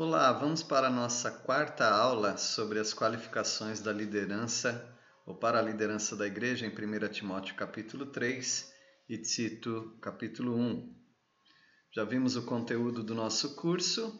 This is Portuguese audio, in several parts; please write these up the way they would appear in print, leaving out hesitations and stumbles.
Olá, vamos para a nossa quarta aula sobre as qualificações da liderança ou para a liderança da igreja em 1 Timóteo capítulo 3 e Tito capítulo 1. Já vimos o conteúdo do nosso curso,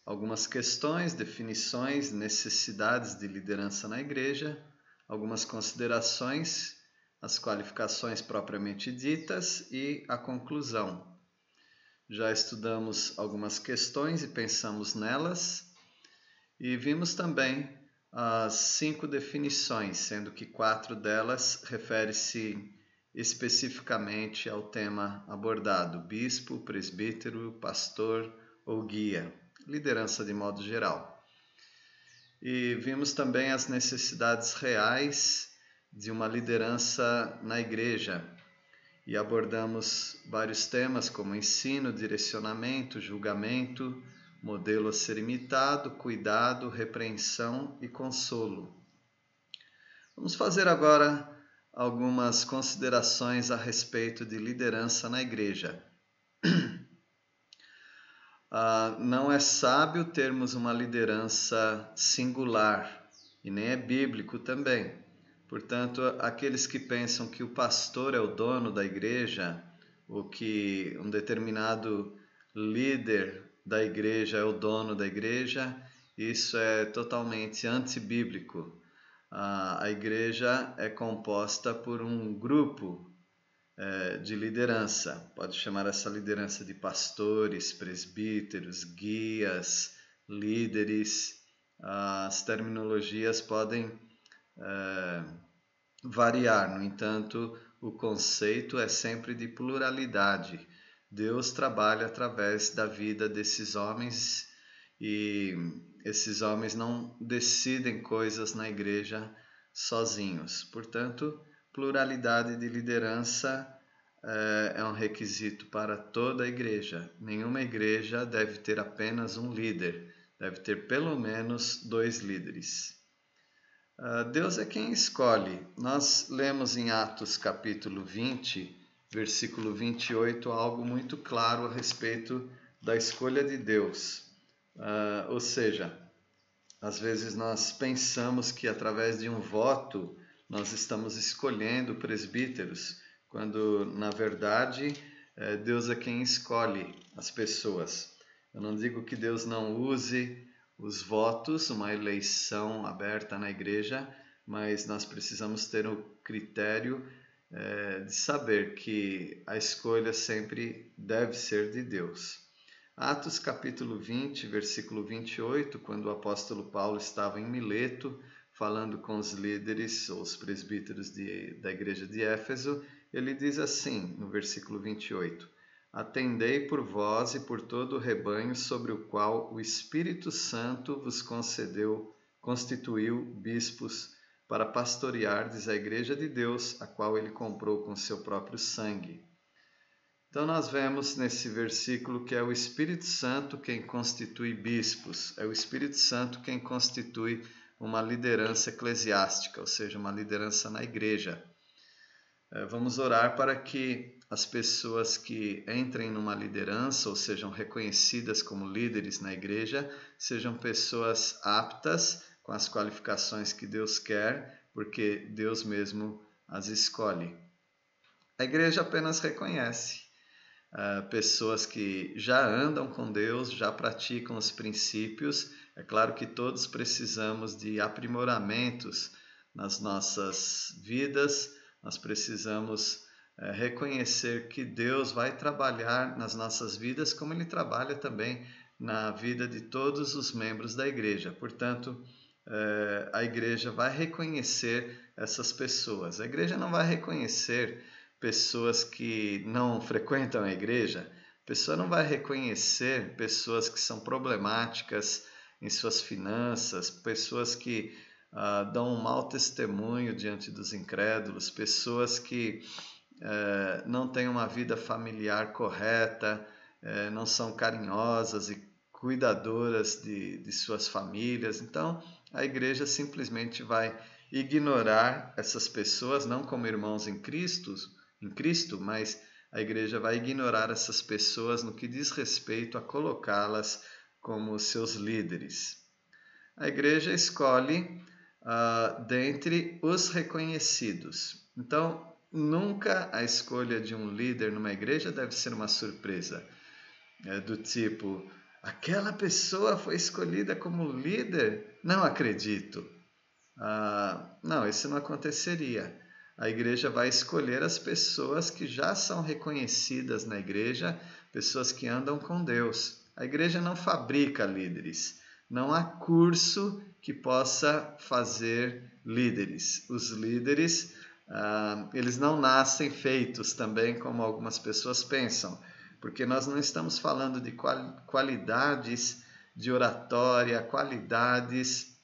algumas questões, definições, necessidades de liderança na igreja, algumas considerações, as qualificações propriamente ditas e a conclusão. Já estudamos algumas questões e pensamos nelas, e vimos também as 5 definições, sendo que 4 delas referem-se especificamente ao tema abordado: bispo, presbítero, pastor ou guia, liderança de modo geral. E vimos também as necessidades reais de uma liderança na igreja, e abordamos vários temas como ensino, direcionamento, julgamento, modelo a ser imitado, cuidado, repreensão e consolo. Vamos fazer agora algumas considerações a respeito de liderança na igreja. Não é sábio termos uma liderança singular e nem é bíblico também. Portanto, aqueles que pensam que o pastor é o dono da igreja, ou que um determinado líder da igreja é o dono da igreja, isso é totalmente antibíblico. A igreja é composta por um grupo de liderança. Pode chamar essa liderança de pastores, presbíteros, guias, líderes. As terminologias podem variar, no entanto, o conceito é sempre de pluralidade. Deus trabalha através da vida desses homens e esses homens não decidem coisas na igreja sozinhos. Portanto, pluralidade de liderança é um requisito para toda a igreja. Nenhuma igreja deve ter apenas um líder, deve ter pelo menos 2 líderes. Deus é quem escolhe. Nós lemos em Atos capítulo 20, versículo 28, algo muito claro a respeito da escolha de Deus. Ou seja, às vezes nós pensamos que através de um voto nós estamos escolhendo presbíteros, quando na verdade Deus é quem escolhe as pessoas. Eu não digo que Deus não use os votos, uma eleição aberta na igreja, mas nós precisamos ter o critério de saber que a escolha sempre deve ser de Deus. Atos capítulo 20, versículo 28, quando o apóstolo Paulo estava em Mileto, falando com os líderes, ou os presbíteros da igreja de Éfeso, ele diz assim, no versículo 28, atendei por vós e por todo o rebanho sobre o qual o Espírito Santo vos constituiu bispos, para pastoreardes a igreja de Deus, a qual ele comprou com seu próprio sangue. Então nós vemos nesse versículo que é o Espírito Santo quem constitui bispos, é o Espírito Santo quem constitui uma liderança eclesiástica, ou seja, uma liderança na igreja. Vamos orar para que as pessoas que entrem numa liderança ou sejam reconhecidas como líderes na igreja sejam pessoas aptas com as qualificações que Deus quer, porque Deus mesmo as escolhe. A igreja apenas reconhece pessoas que já andam com Deus, já praticam os princípios. É claro que todos precisamos de aprimoramentos nas nossas vidas, nós precisamos reconhecer que Deus vai trabalhar nas nossas vidas como Ele trabalha também na vida de todos os membros da igreja. Portanto, a igreja vai reconhecer essas pessoas. A igreja não vai reconhecer pessoas que não frequentam a igreja. A pessoa não vai reconhecer pessoas que são problemáticas em suas finanças, pessoas que dão um mau testemunho diante dos incrédulos, pessoas que não têm uma vida familiar correta, não são carinhosas e cuidadoras de suas famílias. Então, a igreja simplesmente vai ignorar essas pessoas, não como irmãos em Cristo, mas a igreja vai ignorar essas pessoas no que diz respeito a colocá-las como seus líderes. A igreja escolhe dentre os reconhecidos. Então, nunca a escolha de um líder numa igreja deve ser uma surpresa. Do tipo, aquela pessoa foi escolhida como líder? Não acredito. Não, isso não aconteceria. A igreja vai escolher as pessoas que já são reconhecidas na igreja, pessoas que andam com Deus. A igreja não fabrica líderes. Não há curso que possa fazer líderes. Os líderes, eles não nascem feitos também, como algumas pessoas pensam, porque nós não estamos falando de qualidades de oratória, qualidades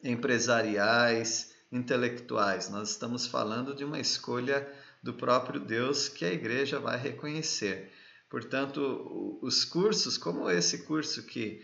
empresariais, intelectuais. Nós estamos falando de uma escolha do próprio Deus que a igreja vai reconhecer. Portanto, os cursos, como esse curso que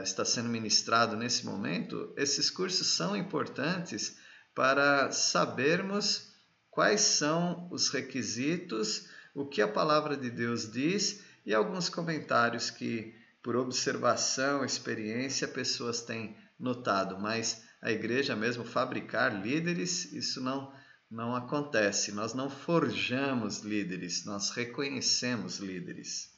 está sendo ministrado nesse momento, esses cursos são importantes para sabermos quais são os requisitos, o que a palavra de Deus diz e alguns comentários que, por observação, experiência, pessoas têm notado. Mas a igreja mesmo fabricar líderes, isso não acontece. Nós não forjamos líderes, nós reconhecemos líderes.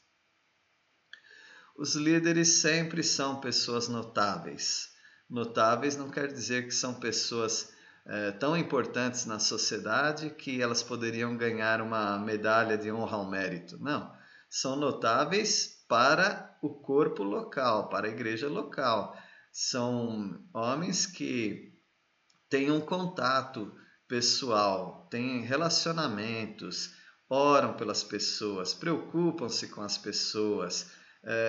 Os líderes sempre são pessoas notáveis. Notáveis não quer dizer que são pessoas tão importantes na sociedade que elas poderiam ganhar uma medalha de honra ao mérito. Não, são notáveis para o corpo local, para a igreja local. São homens que têm um contato pessoal, têm relacionamentos, oram pelas pessoas, preocupam-se com as pessoas,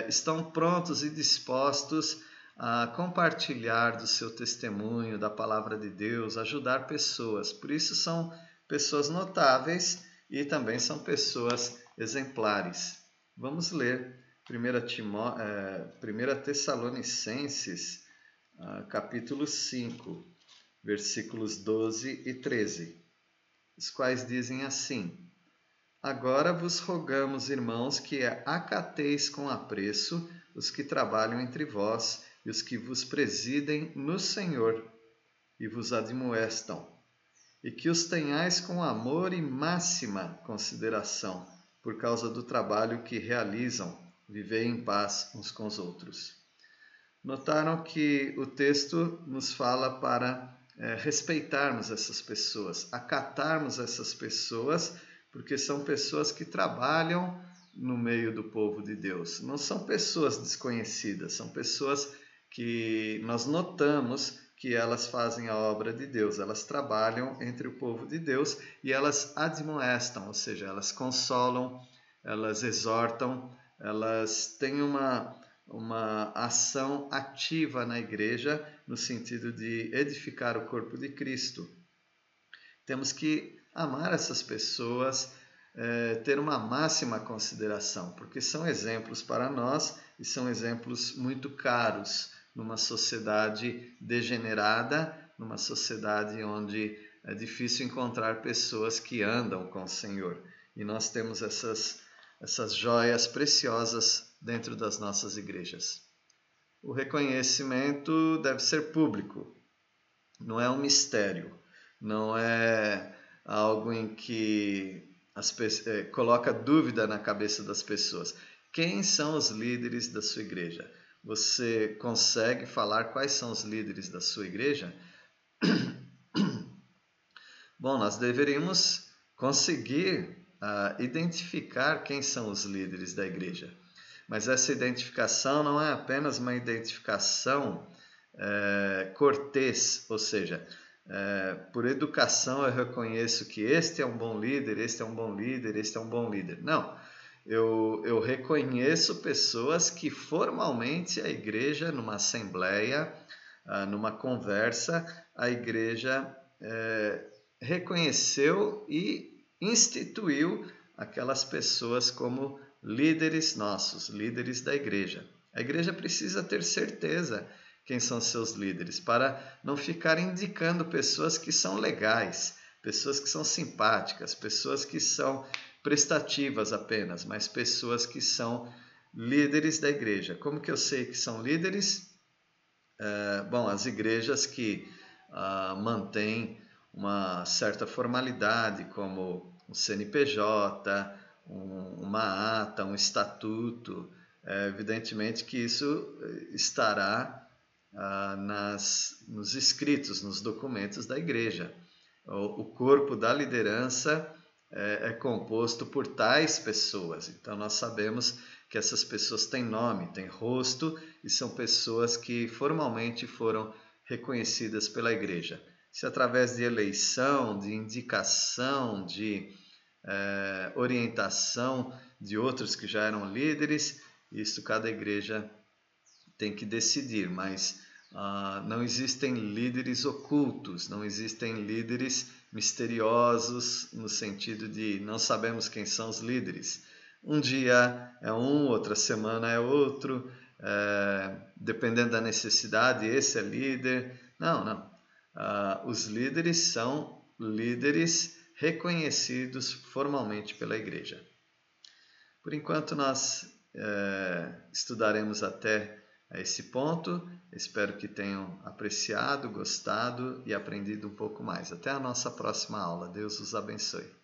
estão prontos e dispostos a compartilhar do seu testemunho, da palavra de Deus, ajudar pessoas. Por isso são pessoas notáveis e também são pessoas exemplares. Vamos ler 1 Tessalonicenses, capítulo 5, versículos 12 e 13, os quais dizem assim: Agora vos rogamos, irmãos, que acateis com apreço os que trabalham entre vós e os que vos presidem no Senhor e vos admoestam, e que os tenhais com amor e máxima consideração, por causa do trabalho que realizam. Vivei em paz uns com os outros. Notaram que o texto nos fala para respeitarmos essas pessoas, acatarmos essas pessoas, porque são pessoas que trabalham no meio do povo de Deus. Não são pessoas desconhecidas, são pessoas que nós notamos que elas fazem a obra de Deus, elas trabalham entre o povo de Deus e elas admoestam, ou seja, elas consolam, elas exortam, elas têm uma ação ativa na igreja no sentido de edificar o corpo de Cristo. Temos que amar essas pessoas, ter uma máxima consideração, porque são exemplos para nós e são exemplos muito caros numa sociedade degenerada, numa sociedade onde é difícil encontrar pessoas que andam com o Senhor. E nós temos essas joias preciosas dentro das nossas igrejas. O reconhecimento deve ser público, não é um mistério, não é algo em que coloca dúvida na cabeça das pessoas. Quem são os líderes da sua igreja? Você consegue falar quais são os líderes da sua igreja? Bom, nós deveríamos conseguir identificar quem são os líderes da igreja. Mas essa identificação não é apenas uma identificação cortês, ou seja, por educação eu reconheço que este é um bom líder, este é um bom líder, este é um bom líder. Não, eu reconheço pessoas que formalmente a igreja, numa assembleia, numa conversa, a igreja reconheceu e instituiu aquelas pessoas como líderes nossos, líderes da igreja. A igreja precisa ter certeza quem são seus líderes, para não ficar indicando pessoas que são legais, pessoas que são simpáticas, pessoas que são prestativas apenas, mas pessoas que são líderes da igreja. Como que eu sei que são líderes? Bom, as igrejas que mantêm uma certa formalidade, como um CNPJ, uma ata, um estatuto, evidentemente que isso estará nos escritos, nos documentos da igreja. O corpo da liderança é composto por tais pessoas. Então nós sabemos que essas pessoas têm nome, têm rosto e são pessoas que formalmente foram reconhecidas pela igreja. Se através de eleição, de indicação, de orientação de outros que já eram líderes, isso cada igreja tem que decidir, mas não existem líderes ocultos, não existem líderes misteriosos no sentido de não sabemos quem são os líderes. Um dia é um, outra semana é outro, dependendo da necessidade, esse é líder. Não. Os líderes são líderes reconhecidos formalmente pela igreja. Por enquanto nós estudaremos até esse ponto. Espero que tenham apreciado, gostado e aprendido um pouco mais. Até a nossa próxima aula. Deus os abençoe.